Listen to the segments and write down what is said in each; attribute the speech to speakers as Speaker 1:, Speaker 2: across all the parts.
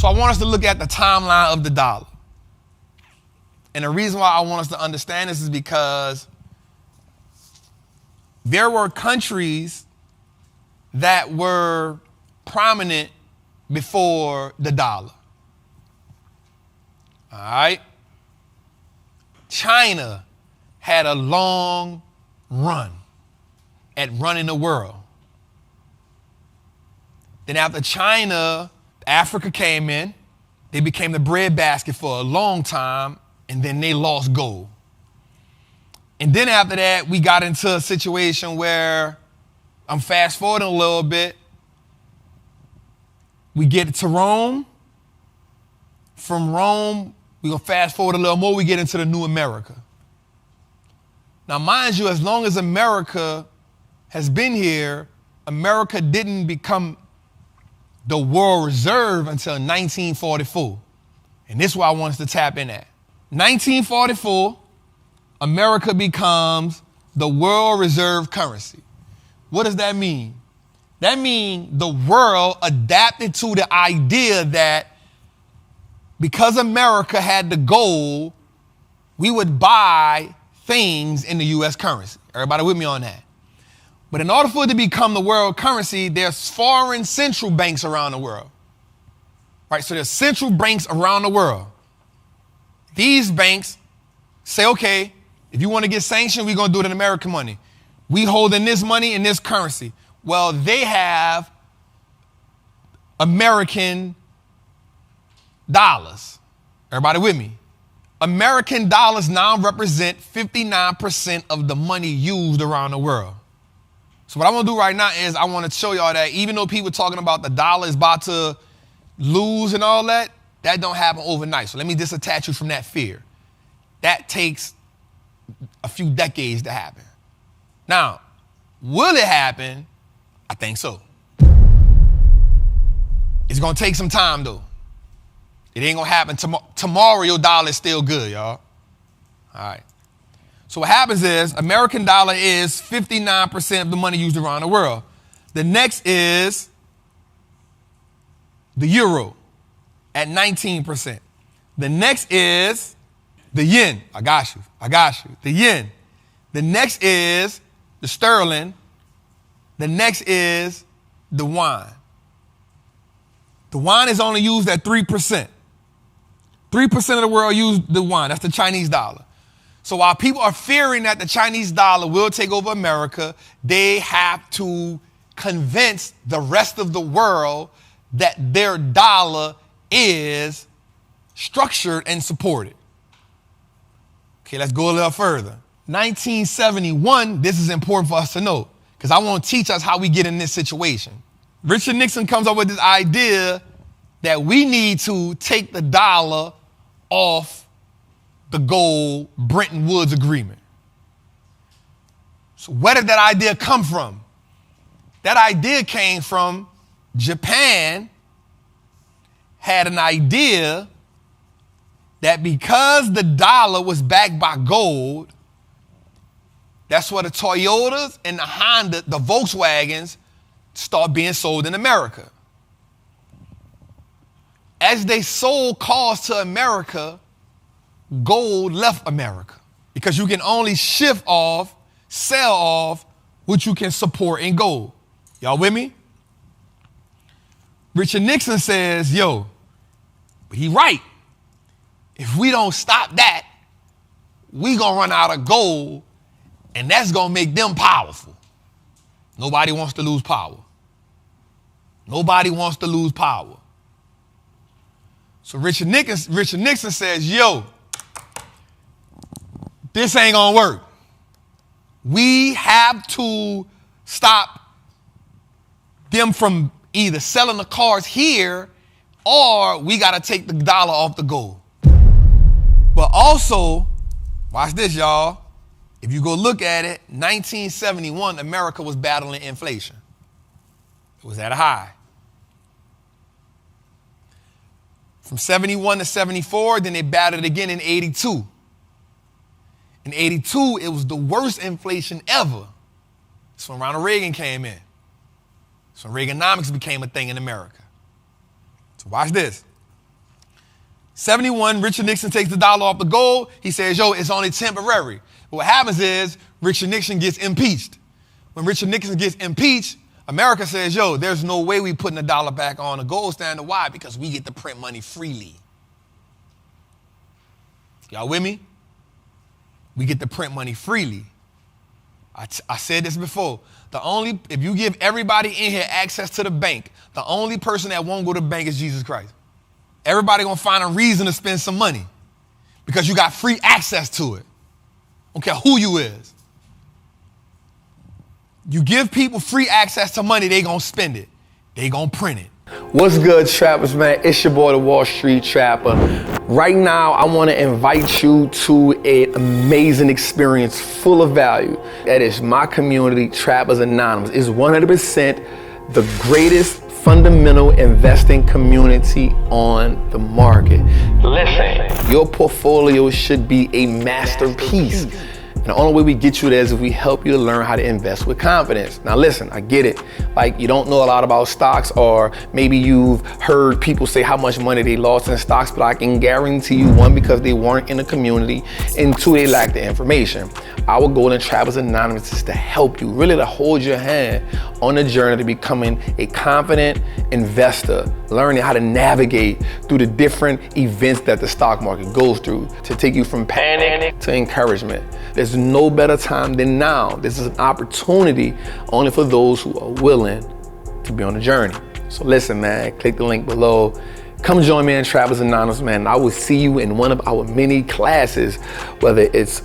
Speaker 1: So I want us to look at the timeline of the dollar. And the reason why I want us to understand this is because there were countries that were prominent before the dollar. All right? China had a long run at running the world. Then after China, Africa came in. They became the breadbasket for a long time, and then they lost gold. And then after that, we got into a situation where, I'm fast forwarding a little bit, we get to Rome. From Rome, we're going to fast forward a little more, we get into the new America. Now, mind you, as long as America has been here, America didn't become the world reserve until 1944. And this is why I want us to tap in at. 1944, America becomes the world reserve currency. What does that mean? That means the world adapted to the idea that because America had the gold, we would buy things in the U.S. currency. Everybody with me on that? But in order for it to become the world currency, there's foreign central banks around the world. Right? So there's central banks around the world. These banks say, okay, if you want to get sanctioned, we're going to do it in American money. We holding this money in this currency. Well, they have American dollars. Everybody with me? American dollars now represent 59% of the money used around the world. So what I want to do right now is I want to show y'all that even though people talking about the dollar is about to lose and all that, that don't happen overnight. So let me disattach you from that fear. That takes a few decades to happen. Now, will it happen? I think so. It's going to take some time, though. It ain't going to happen tomorrow. Your dollar is still good, y'all. All right. So what happens is American dollar is 59% of the money used around the world. The next is the euro at 19%. The next is the yen. I got you. The yen. The next is the sterling. The next is the yuan. The yuan is only used at 3%. 3% of the world use the yuan. That's the Chinese dollar. So while people are fearing that the Chinese dollar will take over America, they have to convince the rest of the world that their dollar is structured and supported. Okay, let's go a little further. 1971, this is important for us to know, because I want to teach us how we get in this situation. Richard Nixon comes up with this idea that we need to take the dollar off the gold Bretton Woods agreement. So where did that idea come from? That idea came from Japan had an idea that because the dollar was backed by gold, that's where the Toyotas and the Honda, the Volkswagens, start being sold in America. As they sold cars to America, gold left America because you can only shift off, sell off what you can support in gold. Y'all with me? Richard Nixon says, yo, but he right. If we don't stop that, we gonna run out of gold, and that's gonna make them powerful. Nobody wants to lose power. Nobody wants to lose power. So Richard Nixon says, yo, this ain't gonna work. We have to stop them from either selling the cars here or we gotta take the dollar off the gold. But also, watch this, y'all. If you go look at it, 1971, America was battling inflation. It was at a high. From 71 to 74, then they battled again in 82. In 82, it was the worst inflation ever. That's when Ronald Reagan came in. So Reaganomics became a thing in America. So watch this. 71, Richard Nixon takes the dollar off the gold. He says, yo, it's only temporary. But what happens is Richard Nixon gets impeached. When Richard Nixon gets impeached, America says, yo, there's no way we putting the dollar back on the gold standard. Why? Because we get to print money freely. Y'all with me? We get to print money freely. I said this before. If you give everybody in here access to the bank, the only person that won't go to the bank is Jesus Christ. Everybody gonna find a reason to spend some money because you got free access to it. Don't care who you is. You give people free access to money, they gonna spend it. They gonna print it.
Speaker 2: What's good, trappers, man? It's your boy, the Wall Street Trapper. Right now, I want to invite you to an amazing experience full of value. That is my community, Trappers Anonymous. It's 100% the greatest fundamental investing community on the market. Listen, your portfolio should be a masterpiece. And the only way we get you there is if we help you to learn how to invest with confidence. Now listen, I get it. Like, you don't know a lot about stocks, or maybe you've heard people say how much money they lost in stocks, but I can guarantee you, one, because they weren't in the community, and two, they lack the information. Our goal in Trappers Anonymous is to help you, really to hold your hand on the journey to becoming a confident investor, learning how to navigate through the different events that the stock market goes through, to take you from panic to encouragement. There's no better time than now. This is an opportunity only for those who are willing to be on the journey. So listen, man, click the link below. Come join me in Trappers Anonymous, man. I will see you in one of our many classes, whether it's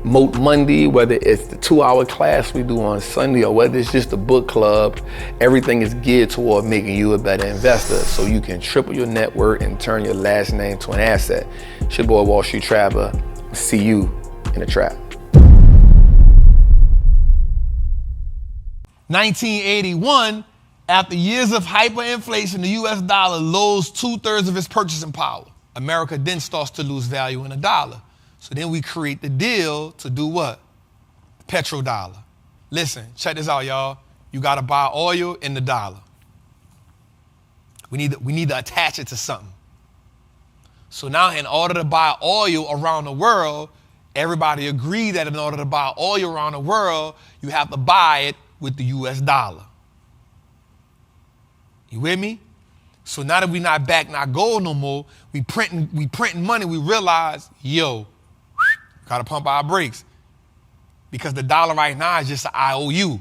Speaker 2: Moat Monday, whether it's the 2-hour class we do on Sunday, or whether it's just a book club. Everything is geared toward making you a better investor so you can triple your net worth and turn your last name to an asset. It's your boy, Wall Street Trapper. See you in the trap.
Speaker 1: 1981, after years of hyperinflation, the US dollar loses 2/3 of its purchasing power. America then starts to lose value in the dollar. So then we create the deal to do what? Petrodollar. Listen, check this out, y'all. You gotta buy oil in the dollar. We need to attach it to something. So now, in order to buy oil around the world, everybody agreed that in order to buy oil around the world, you have to buy it with the US dollar. You with me? So now that we're not backing our gold no more, we printing money, we realize, yo, gotta pump our brakes. Because the dollar right now is just an IOU.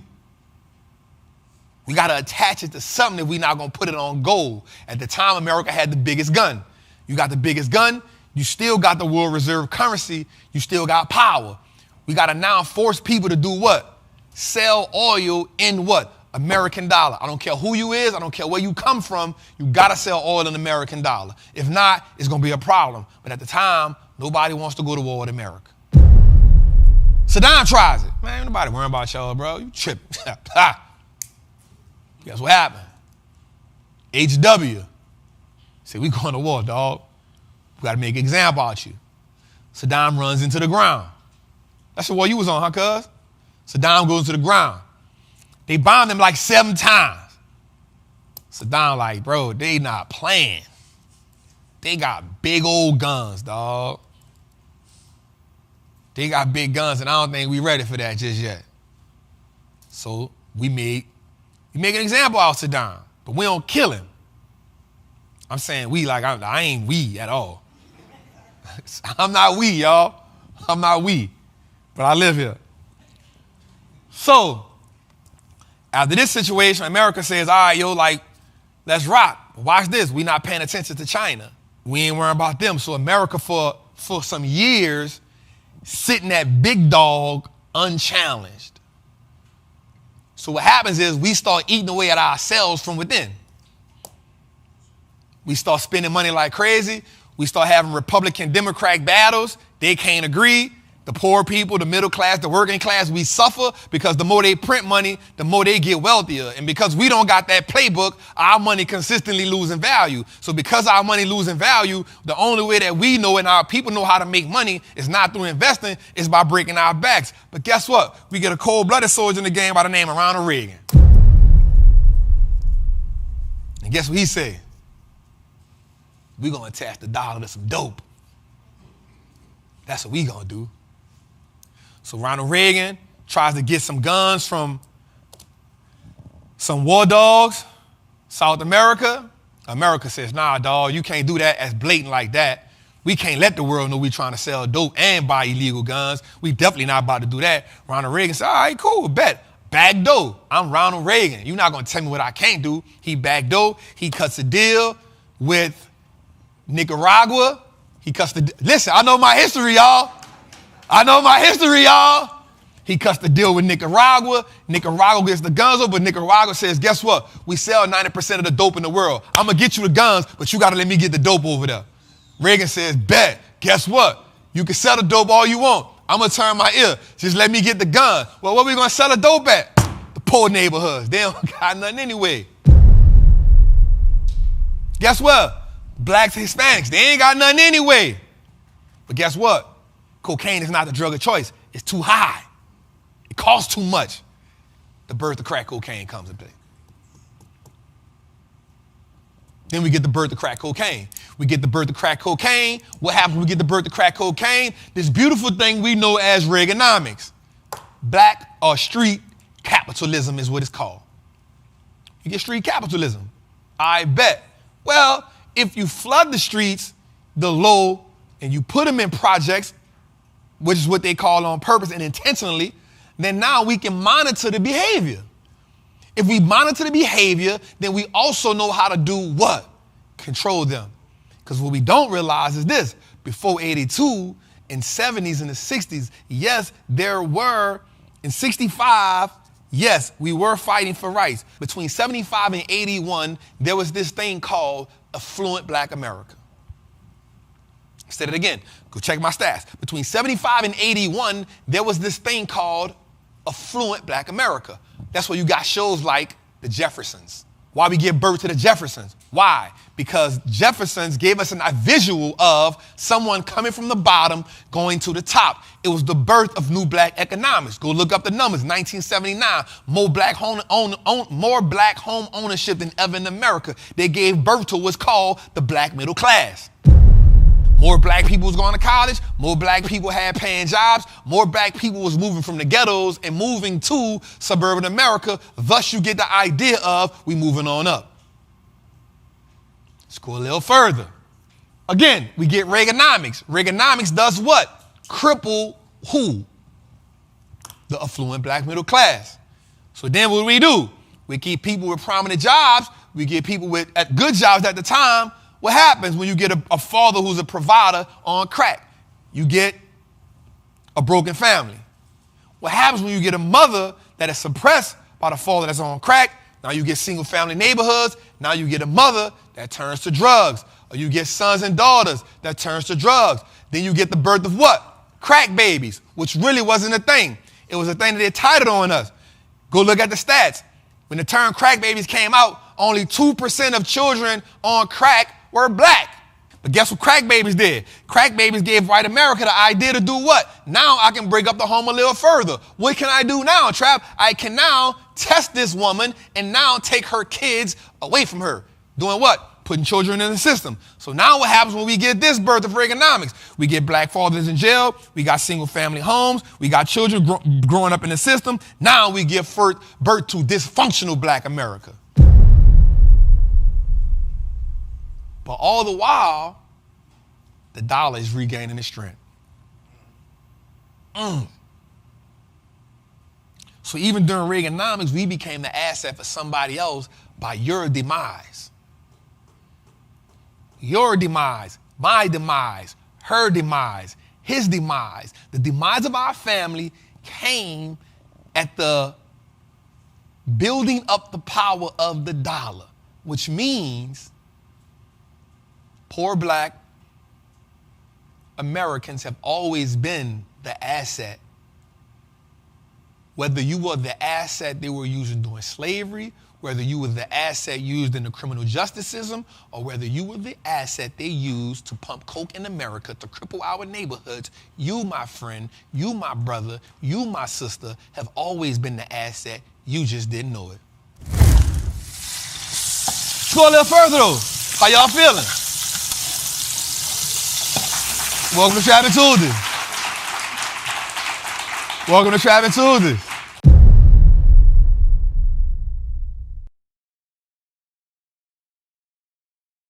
Speaker 1: We gotta attach it to something if we're not gonna put it on gold. At the time, America had the biggest gun. You got the biggest gun, you still got the world reserve currency, you still got power. We gotta now force people to do what? Sell oil in what? American dollar. I don't care who you is, I don't care where you come from, you gotta sell oil in American dollar. If not, it's gonna be a problem. But at the time, nobody wants to go to war with America. Saddam tries it. Man, nobody worrying about y'all, bro. You tripping. Guess what happened? HW said, we going to war, dog. We gotta make an example out you. Saddam runs into the ground. That's the war you was on, huh, cuz? Saddam goes to the ground. They bombed him like 7 times. Saddam like, bro, they not playing. They got big old guns, dog. They got big guns, and I don't think we ready for that just yet. So we make an example out of Saddam, but we don't kill him. I'm saying we, like I ain't we at all. I'm not we, y'all. I'm not we, but I live here. So after this situation, America says, all right, yo, like, let's rock. Watch this. We not paying attention to China. We ain't worrying about them. So America for some years sitting at big dog unchallenged. So what happens is we start eating away at ourselves from within. We start spending money like crazy. We start having Republican Democrat battles. They can't agree. The poor people, the middle class, the working class, we suffer because the more they print money, the more they get wealthier. And because we don't got that playbook, our money consistently losing value. So because our money losing value, the only way that we know and our people know how to make money is not through investing, is by breaking our backs. But guess what? We get a cold-blooded soldier in the game by the name of Ronald Reagan. And guess what he said? we're going to attach the dollar to some dope. That's what we going to do. So Ronald Reagan tries to get some guns from some war dogs, South America. America says, nah, dog, you can't do that as blatant like that. We can't let the world know we're trying to sell dope and buy illegal guns. We definitely not about to do that. Ronald Reagan said, all right, cool, bet. Back door. I'm Ronald Reagan. You're not going to tell me what I can't do. He back door. He cuts a deal with Nicaragua. Listen, I know my history, y'all. He cuts the deal with Nicaragua. Nicaragua gets the guns over, but Nicaragua says, guess what? We sell 90% of the dope in the world. I'm going to get you the guns, but you got to let me get the dope over there. Reagan says, bet. Guess what? You can sell the dope all you want. I'm going to turn my ear. Just let me get the gun. Well, where we going to sell the dope at? The poor neighborhoods. They don't got nothing anyway. Guess what? Blacks and Hispanics, they ain't got nothing anyway. But guess what? Cocaine is not the drug of choice. It's too high. It costs too much. The birth of crack cocaine comes into play. Then we get the birth of crack cocaine. What happens when we get the birth of crack cocaine? This beautiful thing we know as Reaganomics. Black or street capitalism is what it's called. You get street capitalism. I bet. Well, if you flood the streets, the low, and you put them in projects, which is what they call on purpose and intentionally, then now we can monitor the behavior. If we monitor the behavior, then we also know how to do what? Control them. Because what we don't realize is this. Before 82, in 70s and the 60s, yes, there were, in 65, yes, we were fighting for rights. Between 75 and 81, there was this thing called affluent Black America. Said it again. Go check my stats. Between 75 and 81, there was this thing called affluent Black America. That's why you got shows like The Jeffersons. Why we give birth to the Jeffersons? Why? Because Jeffersons gave us a visual of someone coming from the bottom going to the top. It was the birth of new black economics. Go look up the numbers. 1979, more black home ownership than ever in America. They gave birth to what's called the black middle class. More black people was going to college. More black people had paying jobs. More black people was moving from the ghettos and moving to suburban America. Thus, you get the idea of we moving on up. Let's go a little further. Again, we get Reaganomics. Reaganomics does what? Cripple who? The affluent black middle class. So then what do? We keep people with prominent jobs. We get people with good jobs at the time. What happens when you get a father who's a provider on crack? You get a broken family. What happens when you get a mother that is suppressed by the father that's on crack? Now you get single family neighborhoods. Now you get a mother that turns to drugs. Or you get sons and daughters that turns to drugs. Then you get the birth of what? Crack babies, which really wasn't a thing. It was a thing that they titled on us. Go look at the stats. When the term crack babies came out, only 2% of children on crack were black. But guess what crack babies did? Crack babies gave white America the idea to do what? Now I can break up the home a little further. What can I do now, Trap? I can now test this woman and now take her kids away from her. Doing what? Putting children in the system. So now what happens when we get this birth of Reaganomics? We get black fathers in jail. We got single family homes. We got children growing up in the system. Now we give birth to dysfunctional black America. But all the while, the dollar is regaining its strength. So even during Reaganomics, we became the asset for somebody else by your demise. Your demise, my demise, her demise, his demise. The demise of our family came at the building up the power of the dollar, which means poor black Americans have always been the asset. Whether you were the asset they were using during slavery, whether you were the asset used in the criminal justice system, or whether you were the asset they used to pump coke in America to cripple our neighborhoods, you, my friend, you, my brother, you, my sister, have always been the asset. You just didn't know it. Let's go a little further though. How y'all feeling? Welcome to Trappin Tuesday. Welcome to Trappin Tuesday.